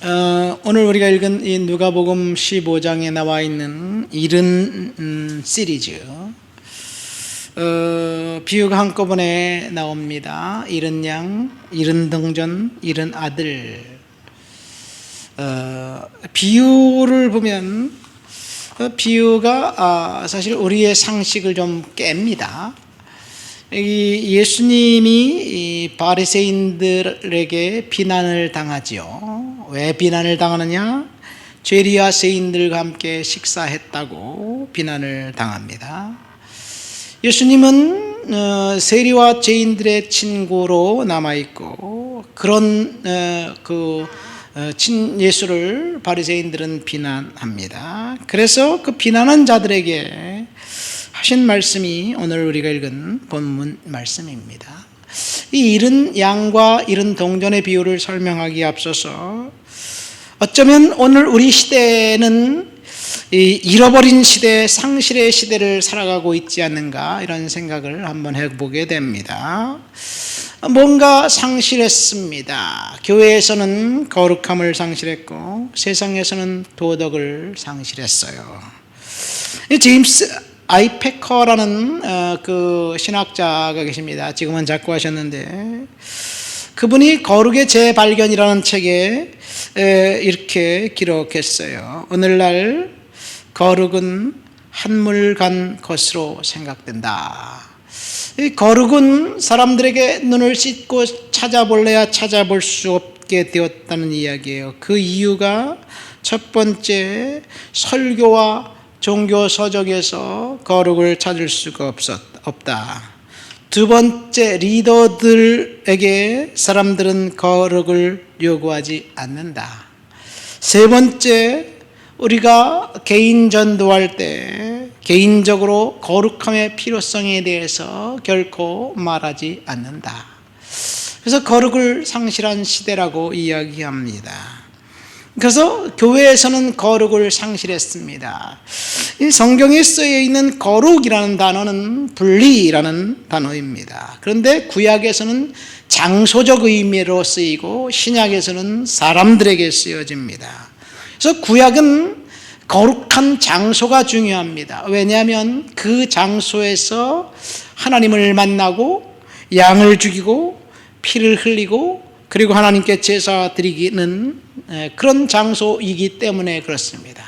오늘 우리가 읽은 이 누가복음 15장에 나와 있는 일흔 시리즈, 비유가 한꺼번에 나옵니다. 일흔 양, 일흔 동전, 일흔 아들. 비유를 보면 비유가 사실 우리의 상식을 좀 깹니다. 예수님이 바리새인들에게 비난을 당하지요. 왜 비난을 당하느냐? 죄리와 세인들과 함께 식사했다고 비난을 당합니다. 예수님은 세리와 죄인들의 친구로 남아있고, 그런 친 예수를 바리새인들은 비난합니다. 그래서 그 비난한 자들에게 하신 말씀이 오늘 우리가 읽은 본문 말씀입니다. 이 일흔 양과 일흔 동전의 비유를 설명하기에 앞서서 어쩌면 오늘 우리 시대는 이 잃어버린 시대, 상실의 시대를 살아가고 있지 않는가, 이런 생각을 한번 해보게 됩니다. 뭔가 상실했습니다. 교회에서는 거룩함을 상실했고, 세상에서는 도덕을 상실했어요. 제임스 아이패커라는 그 신학자가 계십니다. 지금은 작고하셨는데, 그분이 거룩의 재발견이라는 책에 이렇게 기록했어요. 오늘날 거룩은 한물 간 것으로 생각된다. 이 거룩은 사람들에게 눈을 씻고 찾아볼래야 찾아볼 수 없게 되었다는 이야기예요. 그 이유가 첫 번째, 설교와 종교 서적에서 거룩을 찾을 수가 없다. 두 번째, 리더들에게 사람들은 거룩을 요구하지 않는다. 세 번째, 우리가 개인 전도할 때 개인적으로 거룩함의 필요성에 대해서 결코 말하지 않는다. 그래서 거룩을 상실한 시대라고 이야기합니다. 그래서 교회에서는 거룩을 상실했습니다. 이 성경에 쓰여 있는 거룩이라는 단어는 분리라는 단어입니다. 그런데 구약에서는 장소적 의미로 쓰이고 신약에서는 사람들에게 쓰여집니다. 그래서 구약은 거룩한 장소가 중요합니다. 왜냐하면 그 장소에서 하나님을 만나고 양을 죽이고 피를 흘리고 그리고 하나님께 제사 드리기는 그런 장소이기 때문에 그렇습니다.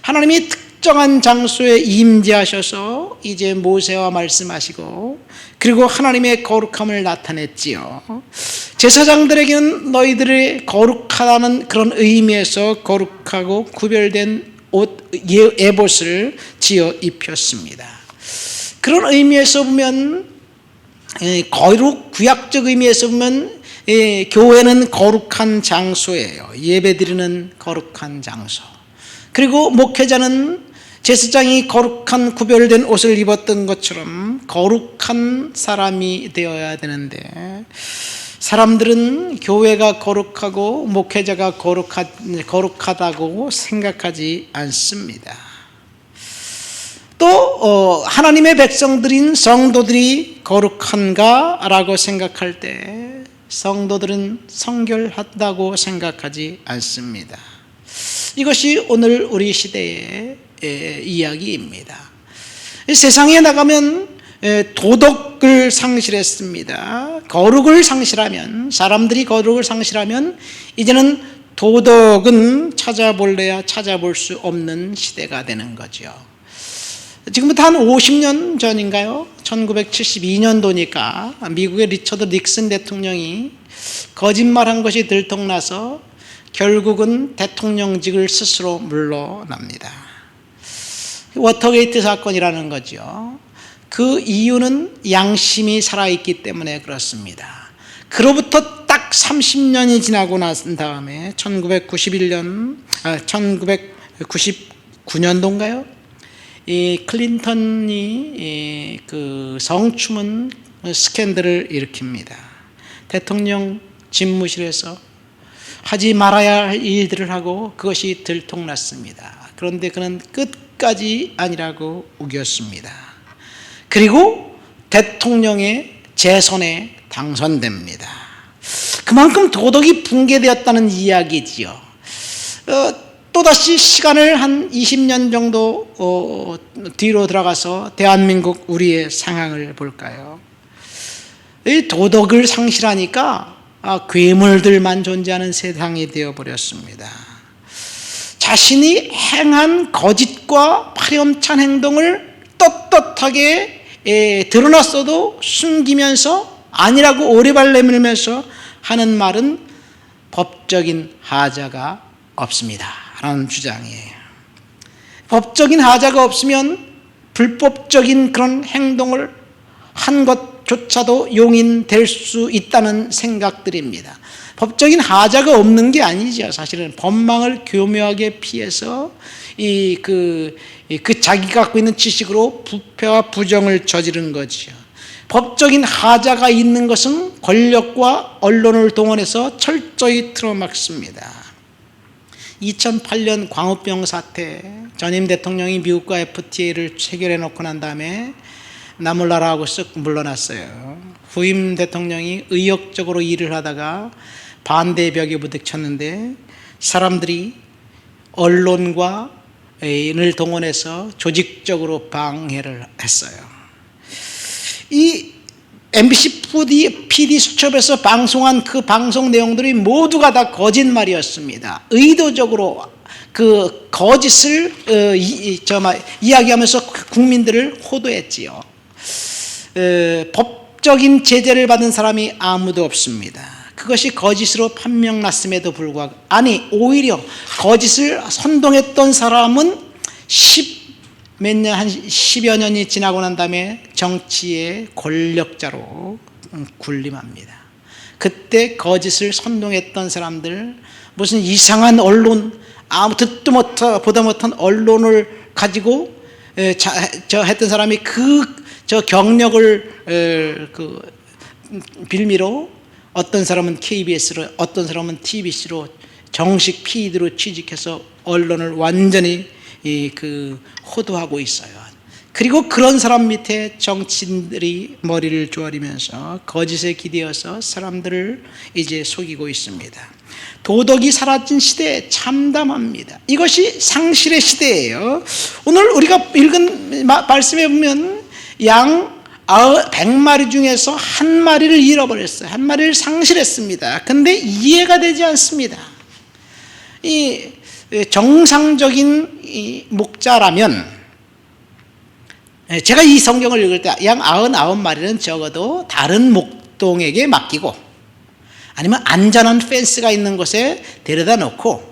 하나님이 특정한 장소에 임재하셔서 이제 모세와 말씀하시고, 그리고 하나님의 거룩함을 나타냈지요. 제사장들에게는 너희들이 거룩하다는 그런 의미에서 거룩하고 구별된 옷, 에봇을 지어 입혔습니다. 그런 의미에서 보면, 거룩 구약적 의미에서 보면 교회는 거룩한 장소예요. 예배드리는 거룩한 장소. 그리고 목회자는 제사장이 거룩한 구별된 옷을 입었던 것처럼 거룩한 사람이 되어야 되는데, 사람들은 교회가 거룩하고 목회자가 거룩하다고 생각하지 않습니다. 또 하나님의 백성들인 성도들이 거룩한가라고 생각할 때 성도들은 성결하다고 생각하지 않습니다. 이것이 오늘 우리 시대의 이야기입니다. 세상에 나가면 도덕을 상실했습니다. 거룩을 상실하면, 사람들이 거룩을 상실하면 이제는 도덕은 찾아볼래야 찾아볼 수 없는 시대가 되는 거죠. 지금부터 한 50년 전인가요? 1972년도니까 미국의 리처드 닉슨 대통령이 거짓말한 것이 들통나서 결국은 대통령직을 스스로 물러납니다. 워터게이트 사건이라는 거죠. 그 이유는 양심이 살아있기 때문에 그렇습니다. 그로부터 딱 30년이 지나고 난 다음에 1999년도인가요? 이 클린턴이 그 성추문 스캔들을 일으킵니다. 대통령 집무실에서 하지 말아야 할 일들을 하고 그것이 들통났습니다. 그런데 그는 끝까지 아니라고 우겼습니다. 그리고 대통령의 재선에 당선됩니다. 그만큼 도덕이 붕괴되었다는 이야기지요. 또다시 시간을 한 20년 정도 뒤로 들어가서 대한민국 우리의 상황을 볼까요? 이 도덕을 상실하니까 괴물들만 존재하는 세상이 되어버렸습니다. 자신이 행한 거짓과 파렴치한 행동을 떳떳하게 드러났어도 숨기면서 아니라고 오리발 내밀면서 하는 말은 법적인 하자가 없습니다 라는 주장이에요. 법적인 하자가 없으면 불법적인 그런 행동을 한 것조차도 용인될 수 있다는 생각들입니다. 법적인 하자가 없는 게 아니죠. 사실은 법망을 교묘하게 피해서 그 자기가 갖고 있는 지식으로 부패와 부정을 저지른 거죠. 법적인 하자가 있는 것은 권력과 언론을 동원해서 철저히 틀어막습니다. 2008년 광우병 사태, 전임 대통령이 미국과 FTA를 체결해 놓고 난 다음에 나 몰라라 하고 쓱 물러났어요. 후임 대통령이 의욕적으로 일을 하다가 반대 벽에 부딪혔는데 사람들이 언론과 을 동원해서 조직적으로 방해를 했어요. 이 MBC PD 수첩에서 방송한 그 방송 내용들이 모두가 다 거짓말이었습니다. 의도적으로 그 거짓을 이야기하면서 국민들을 호도했지요. 법적인 제재를 받은 사람이 아무도 없습니다. 그것이 거짓으로 판명났음에도 불구하고, 아니 오히려 거짓을 선동했던 사람은 한 10여 년이 지나고 난 다음에 정치의 권력자로 군림합니다. 그때 거짓을 선동했던 사람들, 무슨 이상한 언론, 아무 듣도 못하 보다 못한 언론을 가지고 했던 사람이 저 경력을 빌미로 어떤 사람은 KBS로, 어떤 사람은 TBC로 정식 PD로 취직해서 언론을 완전히 호도하고 있어요. 그리고 그런 사람 밑에 정치인들이 머리를 조아리면서 거짓에 기대어서 사람들을 이제 속이고 있습니다. 도덕이 사라진 시대에 참담합니다. 이것이 상실의 시대예요. 오늘 우리가 읽은 말씀에 보면 양 100마리 중에서 한 마리를 잃어버렸어요. 한 마리를 상실했습니다. 근데 이해가 되지 않습니다. 이 정상적인 이 목자라면, 제가 이 성경을 읽을 때 양 99마리는 적어도 다른 목동에게 맡기고, 아니면 안전한 펜스가 있는 곳에 데려다 놓고,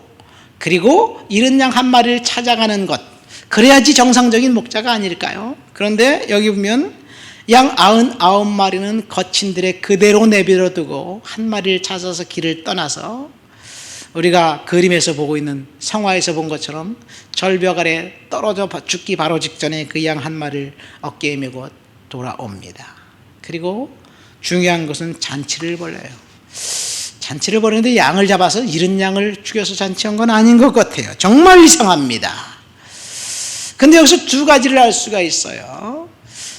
그리고 잃은 양 한 마리를 찾아가는 것, 그래야지 정상적인 목자가 아닐까요? 그런데 여기 보면 양 99마리는 거친들의 그대로 내버려두고 한 마리를 찾아서 길을 떠나서 우리가 그림에서 보고 있는, 성화에서 본 것처럼 절벽 아래 떨어져 죽기 바로 직전에 그 양 한 마리를 어깨에 메고 돌아옵니다. 그리고 중요한 것은 잔치를 벌여요. 잔치를 벌이는데 양을 잡아서 잃은 양을 죽여서 잔치한 건 아닌 것 같아요. 정말 이상합니다. 근데 여기서 두 가지를 알 수가 있어요.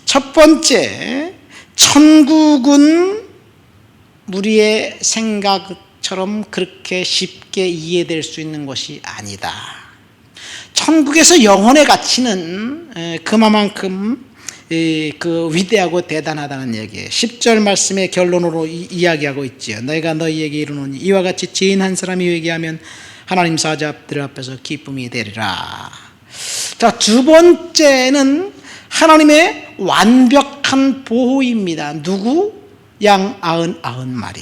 첫 번째, 천국은 우리의 생각처럼 그렇게 쉽게 이해될 수 있는 것이 아니다. 천국에서 영혼의 가치는 그만큼 위대하고 대단하다는 얘기예요. 10절 말씀의 결론으로 이야기하고 있지요. 내가 너희에게 이르노니 이와 같이 죄인 한 사람이 회개하면 하나님 사자들 앞에서 기쁨이 되리라. 자, 두 번째는 하나님의 완벽한 보호입니다. 누구? 양 99마리.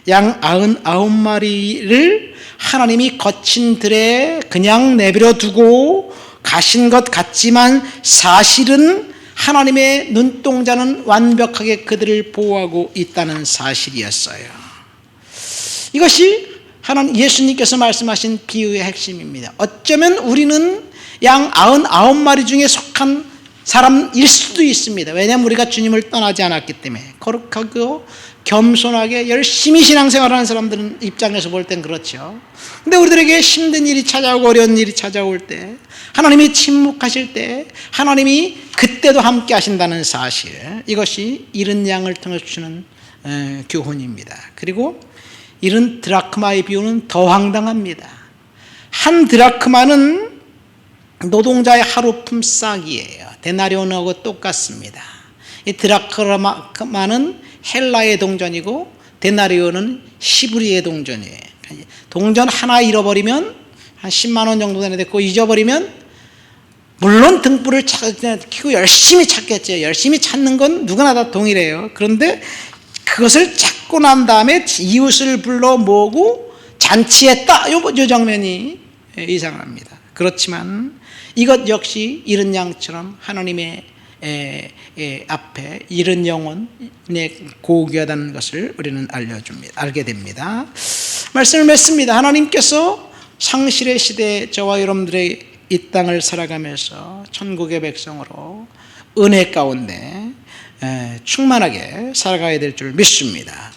양 99마리를 하나님이 거친 들에 그냥 내버려 두고 가신 것 같지만 사실은 하나님의 눈동자는 완벽하게 그들을 보호하고 있다는 사실이었어요. 이것이 예수님께서 말씀하신 비유의 핵심입니다. 어쩌면 우리는 양 99마리 중에 속한 사람일 수도 있습니다. 왜냐하면 우리가 주님을 떠나지 않았기 때문에. 거룩하고 겸손하게 열심히 신앙생활하는 사람들은 입장에서 볼 땐 그렇죠. 근데 우리들에게 힘든 일이 찾아오고 어려운 일이 찾아올 때, 하나님이 침묵하실 때 하나님이 그때도 함께 하신다는 사실, 이것이 잃은 양을 통해 주시는 교훈입니다. 그리고 잃은 드라크마의 비유는 더 황당합니다. 한 드라크마는 노동자의 하루 품삯이에요. 데나리온하고 똑같습니다. 이 드라크마는 헬라의 동전이고 데나리온은 히브리의 동전이에요. 동전 하나 잃어버리면 한 10만 원 정도 되는데 그거 잊어버리면 물론 등불을 켜고 열심히 찾겠죠. 열심히 찾는 건 누구나 다 동일해요. 그런데 그것을 찾고 난 다음에 이웃을 불러 모으고 잔치했다. 요 장면이 이상합니다. 그렇지만 이것 역시 잃은 양처럼 하나님의 앞에 잃은 영혼의 고귀하다는 것을 우리는 알게 됩니다. 말씀을 맺습니다. 하나님께서 상실의 시대에 저와 여러분들의 이 땅을 살아가면서 천국의 백성으로 은혜 가운데 충만하게 살아가야 될 줄 믿습니다.